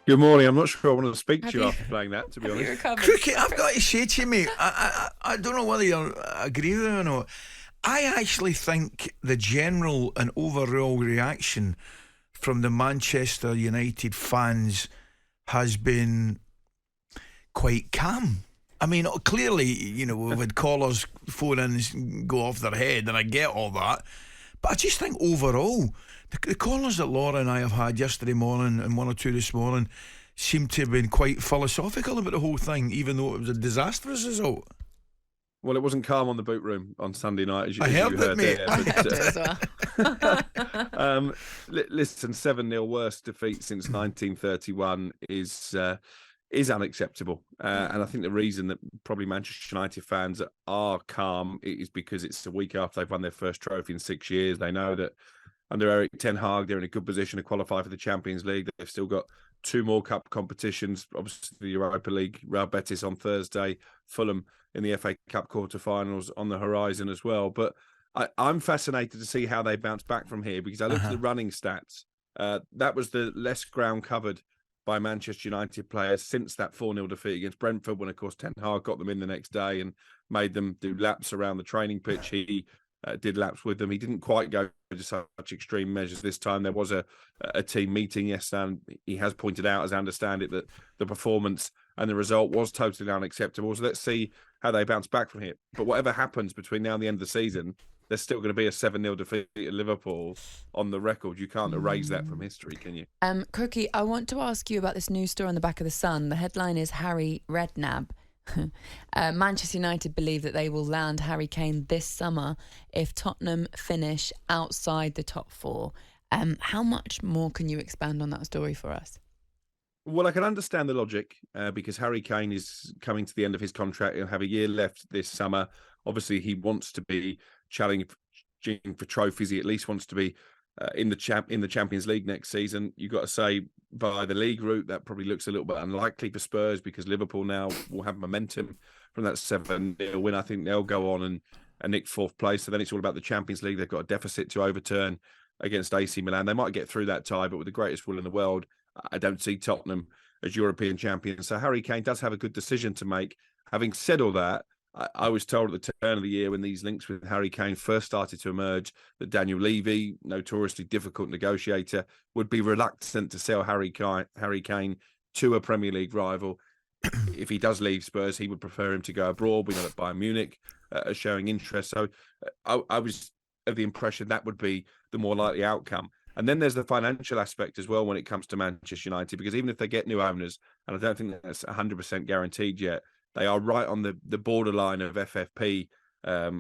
Good morning. I'm not sure I want to speak Have to you you after playing that, to be have you honest. recovered? Crookie, I've got to say to you, mate, I don't know whether you agree with me or not. I actually think the general and overall reaction from the Manchester United fans has been quite calm. I mean, clearly, we've had callers phone in and go off their head, and I get all that. But I just think overall, the callers that Laura and I have had yesterday morning and one or two this morning seem to have been quite philosophical about the whole thing, even though it was a disastrous result. Well, it wasn't calm on the boot room on Sunday night, as you, I as you heard it, heard mate. there. I But, heard it as well. listen, 7-0 worst defeat since 1931 is unacceptable. And I think the reason that probably Manchester United fans are calm is because it's a week after they've won their first trophy in 6 years. They know that under Erik Ten Hag, they're in a good position to qualify for the Champions League. They've still got two more cup competitions, obviously the Europa League, Real Betis on Thursday, Fulham in the FA Cup quarterfinals on the horizon as well. But I'm fascinated to see how they bounce back from here, because I looked at the running stats. That was the less ground covered by Manchester United players since that 4-0 defeat against Brentford, when, of course, Ten Hag got them in the next day and made them do laps around the training pitch. He did laps with them. He didn't quite go to such extreme measures this time. There was a team meeting yesterday, and he has pointed out, as I understand it, that the performance and the result was totally unacceptable. So let's see how they bounce back from here. But whatever happens between now and the end of the season, there's still going to be a 7-0 defeat at Liverpool on the record. You can't erase that from history, can you? Crookie, I want to ask you about this news story on the back of the Sun. The headline is Harry Redknapp. Manchester United believe that they will land Harry Kane this summer if Tottenham finish outside the top four. How much more can you expand on that story for us? Well, I can understand the logic because Harry Kane is coming to the end of his contract. He'll have a year left this summer. Obviously, he wants to be challenging for trophies. He at least wants to be in the Champions League next season. You've got to say, by the league route, that probably looks a little bit unlikely for Spurs, because Liverpool now will have momentum from that 7-0 win. I think they'll go on and nick fourth place. So then it's all about the Champions League. They've got a deficit to overturn against AC Milan. They might get through that tie, but with the greatest will in the world, I don't see Tottenham as European champions. So Harry Kane does have a good decision to make. Having said all that, I was told at the turn of the year, when these links with Harry Kane first started to emerge, that Daniel Levy, notoriously difficult negotiator, would be reluctant to sell Harry Kane to a Premier League rival. If he does leave Spurs, he would prefer him to go abroad. We know that Bayern Munich are showing interest. So I was of the impression that would be the more likely outcome. And then there's the financial aspect as well when it comes to Manchester United, because even if they get new owners, and I don't think that's 100% guaranteed yet, they are right on the borderline of FFP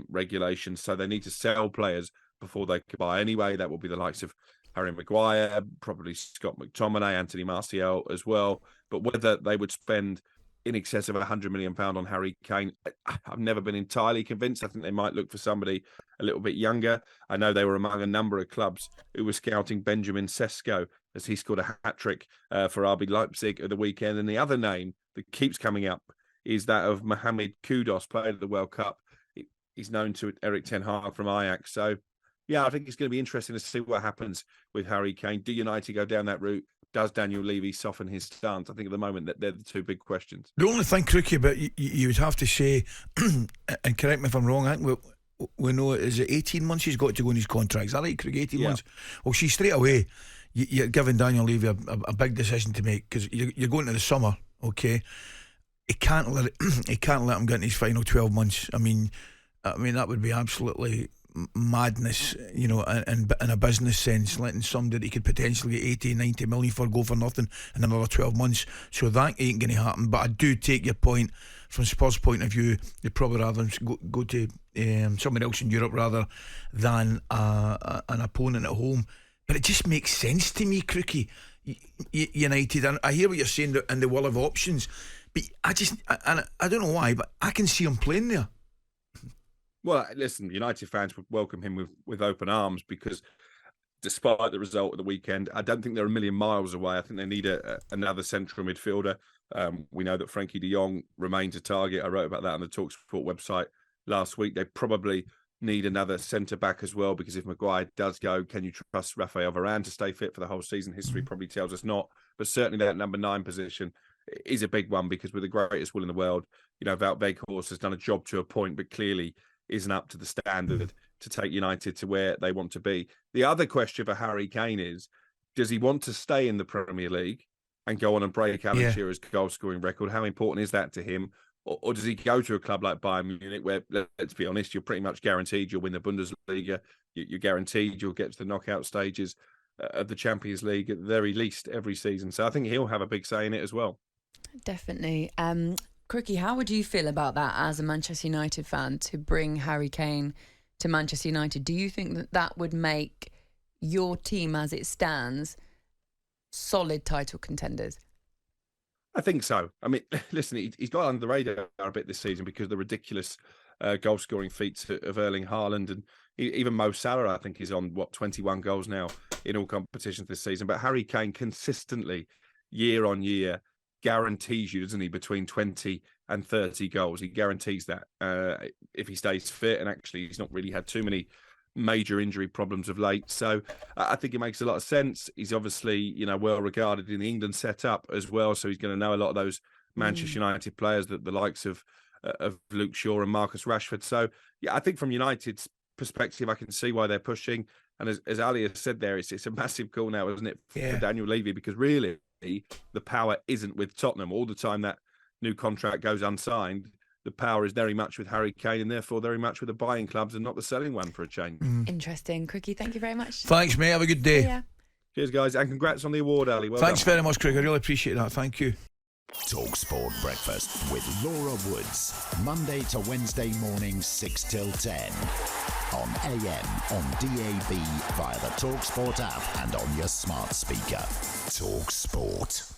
regulations. So they need to sell players before they can buy anyway. That will be the likes of Harry Maguire, probably Scott McTominay, Anthony Martial as well. But whether they would spend in excess of £100 million on Harry Kane, I've never been entirely convinced. I think they might look for somebody a little bit younger. I know they were among a number of clubs who were scouting Benjamin Sesko, as he scored a hat-trick for RB Leipzig at the weekend. And the other name that keeps coming up is that of Mohamed Kudus, played at the World Cup. He's known to Erik Ten Hag from Ajax. So, yeah, I think it's going to be interesting to see what happens with Harry Kane. Do United go down that route? Does Daniel Levy soften his stance? I think at the moment that they're the two big questions. The only thing, Crookie, but you would have to say, and correct me if I'm wrong, I think we know, is it 18 months he's got to go in his contract? Is that right, Crookie? 18 months? Well, see, straight away, you're giving Daniel Levy a big decision to make, because you're going to the summer, okay? He can't let him get in his final 12 months. I mean that would be absolutely madness, in a business sense, letting somebody that he could potentially get 80, 90 million for go for nothing in another 12 months. So that ain't going to happen. But I do take your point. From Spurs' point of view, they'd probably rather go to somewhere else in Europe rather than an opponent at home. But it just makes sense to me, Crookie. United, and I hear what you're saying, and they will have options. But I don't know why, but I can see him playing there. Well, listen, United fans would welcome him with open arms, because despite the result of the weekend, I don't think they're a million miles away. I think they need another central midfielder. We know that Frankie de Jong remains a target. I wrote about that on the talkSPORT website last week. They probably need another centre-back as well, because if Maguire does go, can you trust Rafael Varane to stay fit for the whole season? History probably tells us not. but certainly that number 9 position is a big one, because with the greatest will in the world, Wout Weghorst has done a job to a point, but clearly isn't up to the standard to take United to where they want to be. The other question for Harry Kane is, does he want to stay in the Premier League and go on and break Alan Shearer's goal-scoring record? How important is that to him? Or does he go to a club like Bayern Munich, where, let's be honest, you're pretty much guaranteed you'll win the Bundesliga, you're guaranteed you'll get to the knockout stages of the Champions League at the very least every season. So I think he'll have a big say in it as well. Definitely. Crookie, how would you feel about that as a Manchester United fan, to bring Harry Kane to Manchester United? Do you think that that would make your team as it stands solid title contenders? I think so. I mean, listen, he's got under the radar a bit this season because of the ridiculous goal-scoring feats of Erling Haaland, and even Mo Salah, I think, is on, 21 goals now in all competitions this season. But Harry Kane consistently, year on year, guarantees you, doesn't he, between 20 and 30 goals. He guarantees that if he stays fit, and actually he's not really had too many major injury problems of late. So I think it makes a lot of sense. He's obviously, well regarded in the England setup as well. So he's going to know a lot of those Manchester United players, that the likes of Luke Shaw and Marcus Rashford. So yeah, I think from United's perspective, I can see why they're pushing. And as Ali has said there, it's a massive call now, isn't it, for Daniel Levy? Because really the power isn't with Tottenham. All the time that new contract goes unsigned, the power is very much with Harry Kane, and therefore very much with the buying clubs and not the selling one, for a change. Interesting. Crookie, thank you very much. Thanks, mate. Have a good day. Yeah. Cheers, guys, and congrats on the award, Ali. Well Thanks done. very much, Craig. I really appreciate that. Thank you. talkSPORT Breakfast with Laura Woods, Monday to Wednesday mornings 6 till 10 on AM, on DAB, via the talkSPORT app and on your smart speaker. talkSPORT.